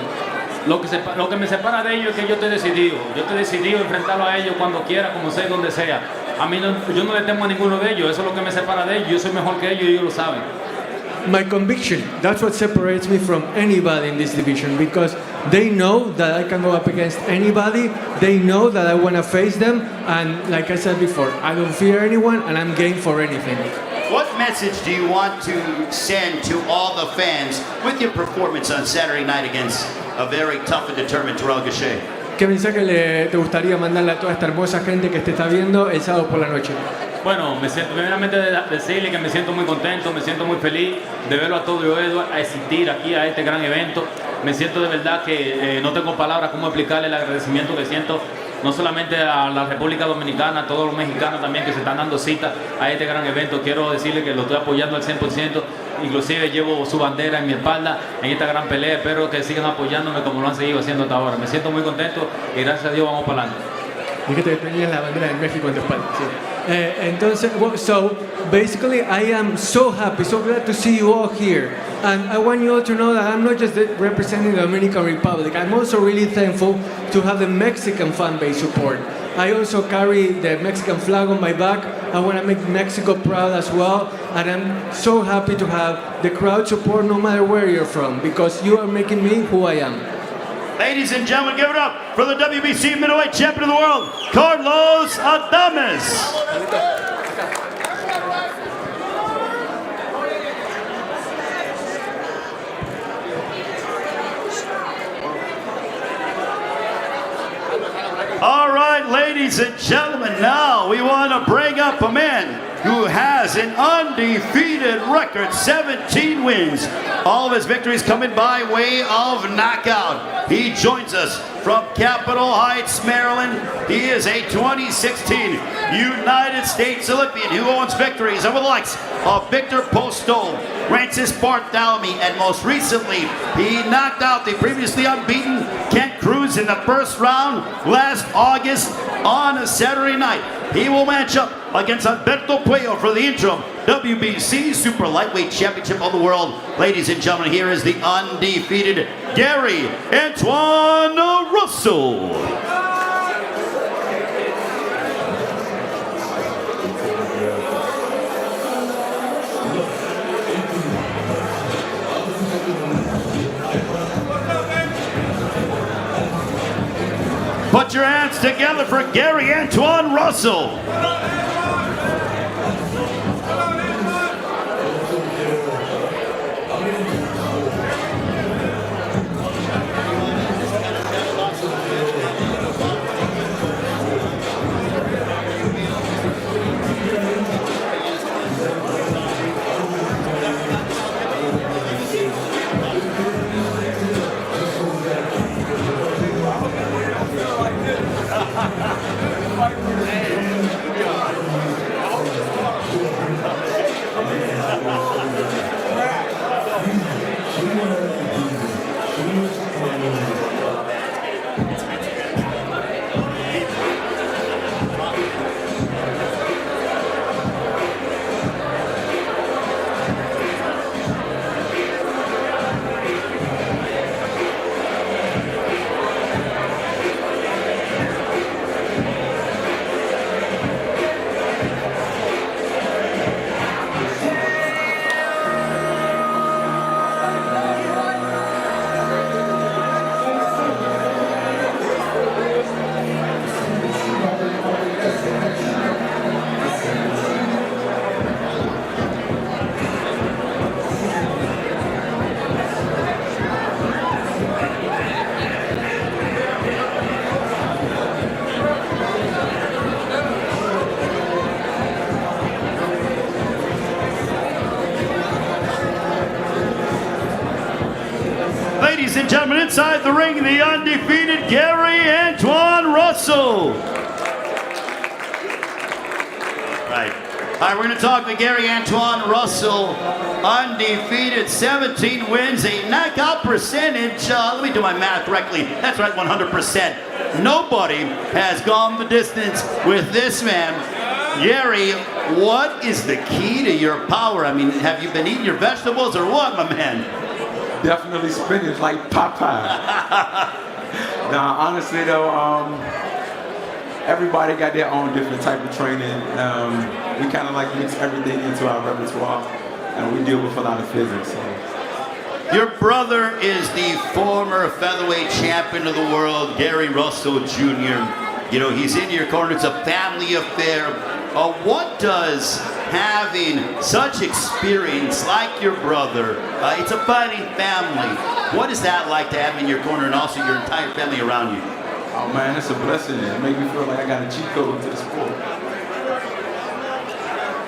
Lo que me separa de ellos es que yo estoy decidido. Yo estoy decidido a enfrentarlo a ellos cuando quiera, como sea, donde sea. A mí yo no le temo a ninguno de ellos. Eso es lo que me separa de ellos. Yo soy mejor que ellos y ellos lo saben. My conviction, that's what separates me from anybody in this division, because they know that I can go up against anybody, they know that I want to face them, and like I said before, I don't fear anyone and I'm game for anything. What message do you want to send to all the fans with your performance on Saturday night against a very tough and determined Terrell Gausha? ¿Qué mensaje te gustaría mandarle a toda esta hermosa gente que te está viendo el sábado por la noche? Bueno, me siento primeramente decirle que me siento muy contento, me siento muy feliz de verlo a todo Edward a asistir aquí a este gran evento. Me siento de verdad que no tengo palabras cómo explicarle el agradecimiento que siento no solamente a la República Dominicana, a todos los mexicanos también que se están dando cita a este gran evento. Quiero decirle que lo estoy apoyando al 100%, inclusive llevo su bandera en mi espalda en esta gran pelea. Espero que sigan apoyándome como lo han seguido haciendo hasta ahora. Me siento muy contento y gracias a Dios vamos para adelante. Dijiste que tenías la bandera de México en tu espalda. Sí. Entonces, so basically, I am so happy, so glad to see you all here. And I want you all to know that I'm not just representing the Dominican Republic. I'm also really thankful to have the Mexican fan base support. I also carry the Mexican flag on my back. I want to make Mexico proud as well. And I'm so happy to have the crowd support no matter where you're from, because you are making me who I am. Ladies and gentlemen, give it up for the WBC middleweight champion of the world, Carlos Adames. All right, ladies and gentlemen, now we want to bring up a man who has an undefeated record, 17 wins. All of his victories coming by way of knockout. He joins us from Capitol Heights, Maryland. He is a 2016 United States Olympian who owns victories over the likes of Victor Postol, Francis Bartholomew, and most recently, he knocked out the previously unbeaten Kent Cruz in the first round last August on a Saturday night. He will match up against Alberto Puello for the interim WBC Super Lightweight Championship of the World. Ladies and gentlemen, here is the undefeated Gary Antoine Russell. Put your hands together for Gary Antoine Russell. and gentlemen, inside the ring, the undefeated Gary Antoine Russell. Right. All right, we're going to talk with Gary Antoine Russell. Undefeated, 17 wins, a knockout percentage. Let me do my math correctly. That's right, 100%. Nobody has gone the distance with this man. Gary, what is the key to your power? I mean, have you been eating your vegetables or what, my man? Definitely spinach like Popeye. Now, honestly though, everybody got their own different type of training. We kind of like mix everything into our repertoire, and we deal with a lot of physics. So. Your brother is the former featherweight champion of the world, Gary Russell Jr. You know, he's in your corner. It's a family affair. What does having such experience like your brother, it's a fighting family, what is that like to have in your corner and also your entire family around you? Oh man, it's a blessing. It makes me feel like I got a cheat code to the sport.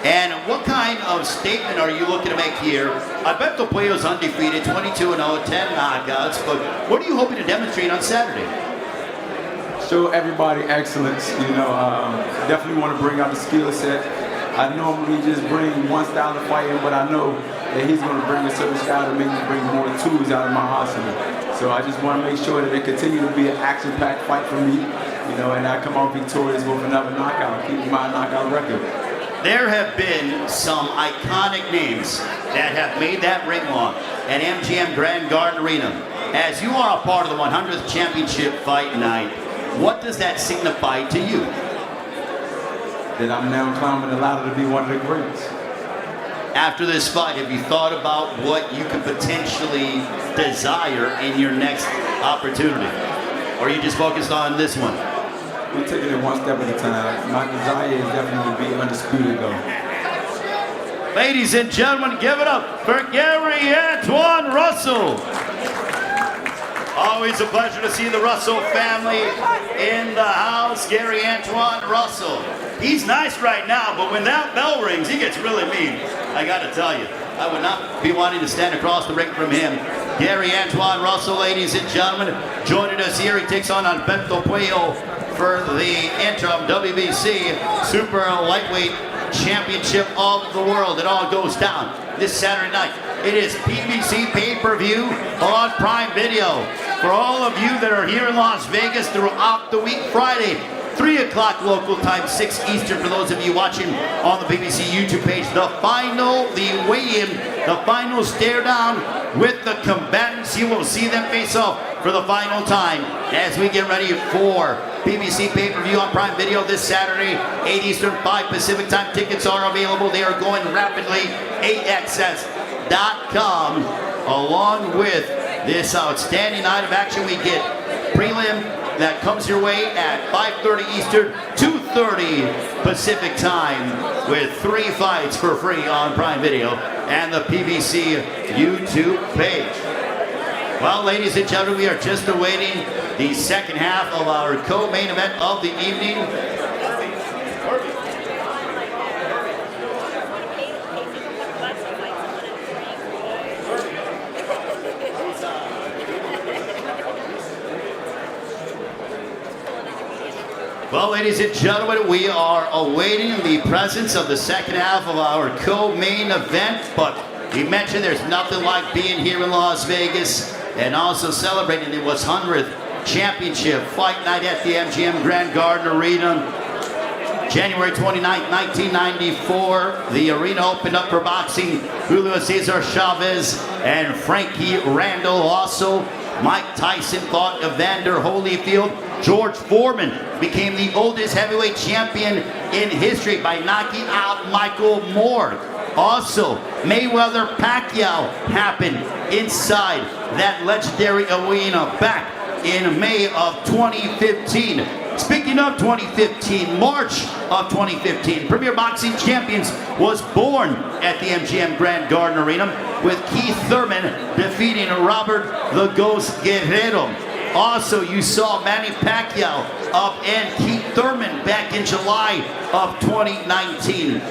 And what kind of statement are you looking to make here? Alberto Puello's undefeated, 22-0, 10 knockouts, but what are you hoping to demonstrate on Saturday? Show everybody excellence, you know, definitely want to bring out the skill set. I normally just bring one style of fighting, but I know that he's going to bring a certain style to make me bring more tools out of my arsenal. So I just want to make sure that it continue to be an action-packed fight for me, you know, and I come out victorious with another knockout, keeping my knockout record. There have been some iconic names that have made that ring walk at MGM Grand Garden Arena. As you are a part of the 100th championship fight night, what does that signify to you? That I'm now climbing the ladder to be one of the greats. After this fight, have you thought about what you could potentially desire in your next opportunity? Or are you just focused on this one? We're taking it one step at a time. My desire is definitely to be undisputed though. Ladies and gentlemen, give it up for Gary Antoine Russell. Always a pleasure to see the Russell family in the house. Gary Antoine Russell. He's nice right now, but when that bell rings, he gets really mean. I gotta tell you, I would not be wanting to stand across the ring from him. Gary Antoine Russell, ladies and gentlemen, joining us here. He takes on Alberto Puello for the interim WBC Super Lightweight Championship of the world. It all goes down this Saturday night. It is PBC Pay-Per-View on Prime Video. For all of you that are here in Las Vegas throughout the week, Friday, 3 o'clock local time, 6 Eastern for those of you watching on the PBC YouTube page. The weigh-in, the final stare down with the combatants. You will see them face off for the final time as we get ready for PBC Pay-Per-View on Prime Video this Saturday, 8 Eastern, 5 Pacific time. Tickets are available. They are going rapidly. AXS.com. Along with this outstanding night of action, we get prelim that comes your way at 5:30 Eastern, 2:30 Pacific time, with 3 fights for free on Prime Video and the PBC YouTube page. Well, ladies and gentlemen, we are just awaiting the second half of our co-main event of the evening. Well, ladies and gentlemen, we are awaiting the presence of the second half of our co-main event, but we mentioned there's nothing like being here in Las Vegas and also celebrating the 100th championship fight night at the MGM Grand Garden Arena. January 29th, 1994, the arena opened up for boxing. Julio Cesar Chavez and Frankie Randall. Also, Mike Tyson fought Evander Holyfield. George Foreman became the oldest heavyweight champion in history by knocking out Michael Moore. Also, Mayweather-Pacquiao happened inside that legendary arena back in May of 2015. Speaking of 2015, March of 2015, Premier Boxing Champions was born at the MGM Grand Garden Arena, with Keith Thurman defeating Robert the Ghost Guerrero. Also, you saw Manny Pacquiao up and Keith Thurman back in July of 2019.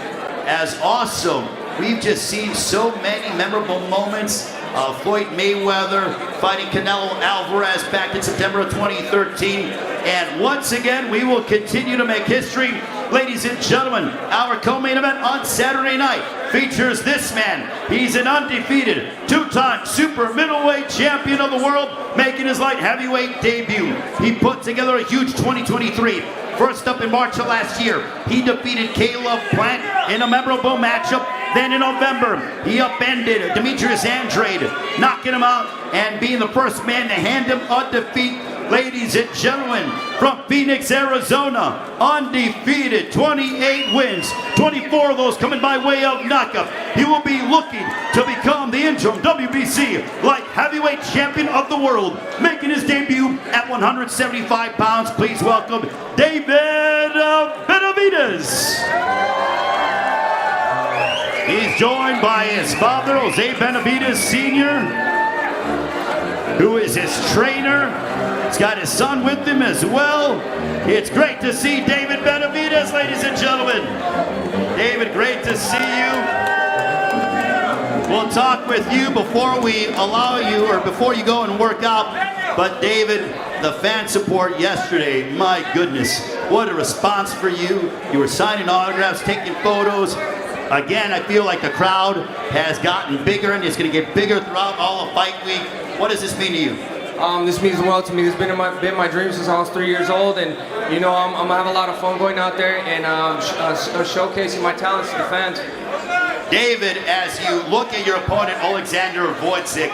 As also, we've just seen so many memorable moments Floyd Mayweather fighting Canelo Alvarez back in September of 2013. And once again, we will continue to make history. Ladies and gentlemen, our co-main event on Saturday night features this man. He's an undefeated two-time super middleweight champion of the world, making his light heavyweight debut. He put together a huge 2023. First up in March of last year, he defeated Caleb Plant in a memorable matchup. Then in November, he upended Demetrius Andrade, knocking him out and being the first man to hand him a defeat. Ladies and gentlemen, from Phoenix, Arizona, undefeated, 28 wins, 24 of those coming by way of knockout. He will be looking to become the interim WBC light heavyweight champion of the world, making his debut at 175 pounds. Please welcome David Benavidez. He's joined by his father, Jose Benavidez Sr., who is his trainer. He's got his son with him as well. It's great to see David Benavidez, ladies and gentlemen. David, great to see you. We'll talk with you before we allow you, or before you go and work out. But David, the fan support yesterday, my goodness, what a response for you. You were signing autographs, taking photos. Again, I feel like the crowd has gotten bigger, and it's going to get bigger throughout all of fight week. What does this mean to you? This means well to me. It's been my dream since I was 3 years old, and you know I'm gonna have a lot of fun going out there and showcasing my talents to the fans. David, as you look at your opponent, Oleksandr Gvozdyk,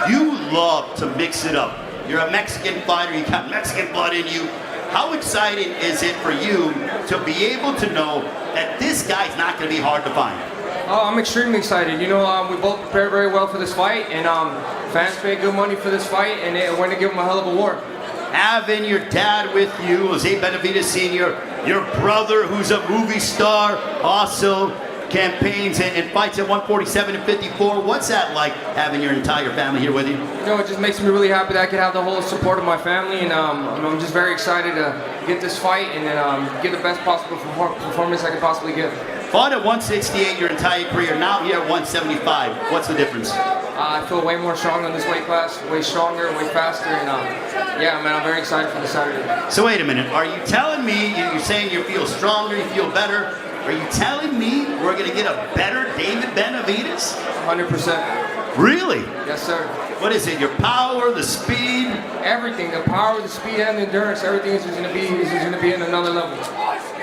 you love to mix it up. You're a Mexican fighter. You got Mexican blood in you. How exciting is it for you to be able to know that this guy's not going to be hard to find? Oh, I'm extremely excited. You know, we both prepared very well for this fight, and fans paid good money for this fight, and we're going to give them a hell of a war. Having your dad with you, Jose Benavidez Sr., your brother, who's a movie star, also campaigns and fights at 147 and 54. What's that like, having your entire family here with you? You know, it just makes me really happy that I can have the whole support of my family, and I'm just very excited to get this fight and then get the best possible performance I can possibly give. Fought at 168 your entire career, now here at 175. What's the difference? I feel way more strong in this weight class, way stronger, way faster, and yeah, man, I'm very excited for the Saturday. So wait a minute, are you telling me, you're saying you feel stronger, you feel better, are you telling me we're going to get a better David Benavidez? 100%. Really? Yes, sir. What is it, your power, the speed? Everything, the power, the speed, and the endurance, everything is going to be in another level.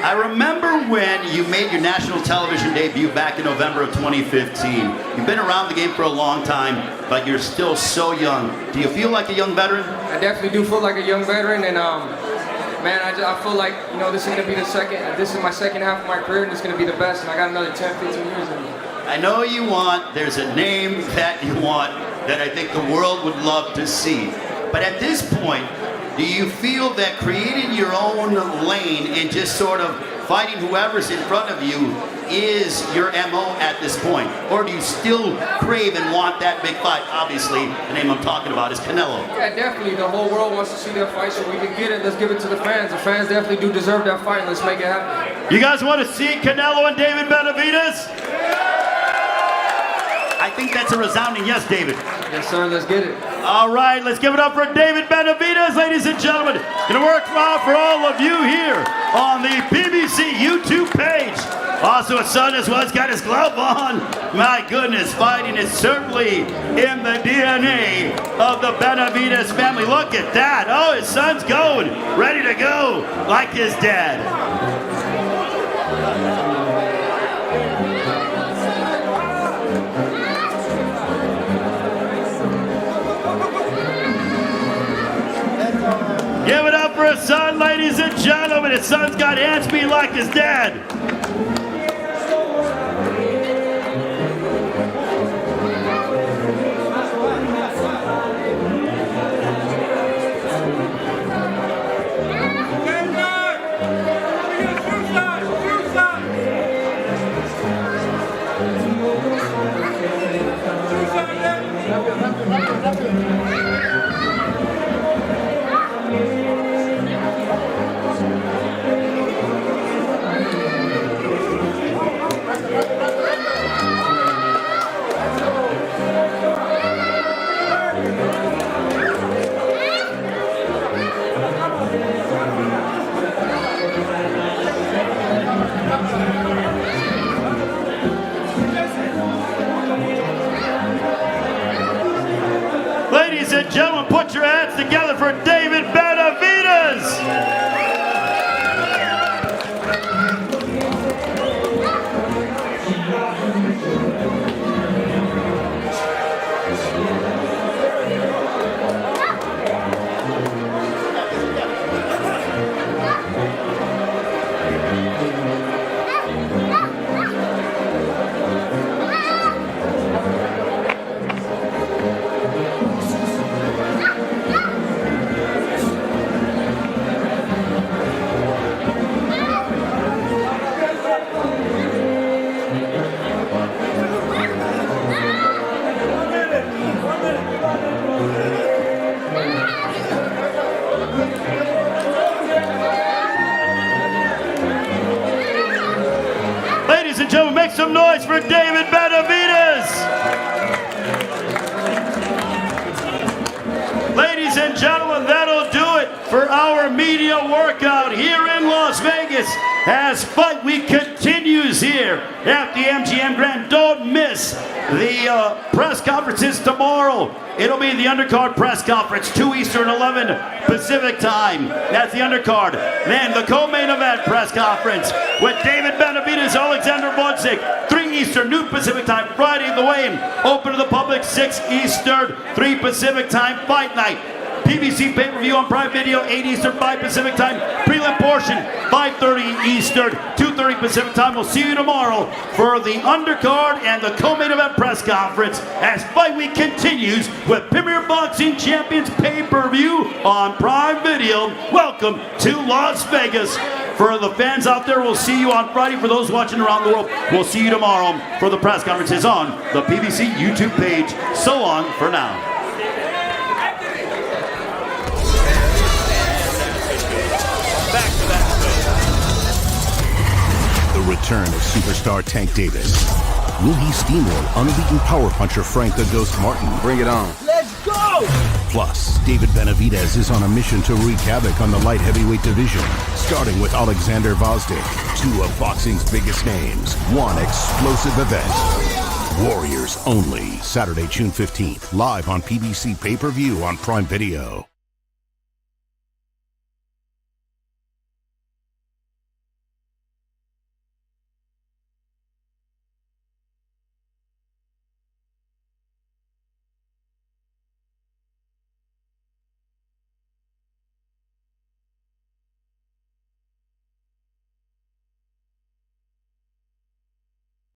I remember when you made your national television debut back in November of 2015. You've been around the game for a long time, but you're still so young. Do you feel like a young veteran? I definitely do feel like a young veteran, and man, I feel like, you know, this is going to be this is my second half of my career, and it's going to be the best, and I got another 10, 15 years in me. I know there's a name that you want that I think the world would love to see. But at this point, do you feel that creating your own lane and just sort of fighting whoever's in front of you is your MO at this point? Or do you still crave and want that big fight? Obviously, the name I'm talking about is Canelo. Yeah, definitely. The whole world wants to see that fight, so we can get it. Let's give it to the fans. The fans definitely do deserve that fight. Let's make it happen. You guys want to see Canelo and David Benavidez? I think that's a resounding yes, David. Yes, sir. Let's get it. All right, let's give it up for David Benavidez, ladies and gentlemen. Gonna work out for all of you here on the PBC YouTube page. Also, his son as well has got his glove on. My goodness, fighting is certainly in the DNA of the Benavidez family. Look at that. Oh, his son's going, ready to go, like his dad. Give it up for his son, ladies and gentlemen. His son's got hand speed like his dad. Make some noise for David Benavidez. Ladies and gentlemen, that'll do it for our media workout here in Las Vegas as Fight Week continues here at the MGM Grand. Don't miss the press conferences tomorrow. It'll be the undercard press conference, 2 Eastern, 11 Pacific time. That's the undercard. Then the co-main event press conference with David Benavidez, Oleksandr Gvozdyk, 3 Eastern, noon Pacific time, Friday the weigh-in. Open to the public, 6 Eastern, 3 Pacific time, fight night. PBC Pay-Per-View on Prime Video, 8 Eastern, 5 Pacific time. Prelim portion, 5:30 Eastern, 2:30 Pacific time. We'll see you tomorrow for the undercard and the co-main event press conference as Fight Week continues with Premier Boxing Champions Pay-Per-View on Prime Video. Welcome to Las Vegas. For the fans out there, we'll see you on Friday. For those watching around the world, we'll see you tomorrow for the press conferences on the PBC YouTube page. So long for now. The return of superstar Tank Davis. Will he steamroll unbeaten power puncher Frank the Ghost Martin? Bring it on. Let's go! Plus, David Benavidez is on a mission to wreak havoc on the light heavyweight division, starting with Oleksandr Gvozdyk, 2 of boxing's biggest names, 1 explosive event. Warriors only, Saturday, June 15th, live on PBC Pay-Per-View on Prime Video.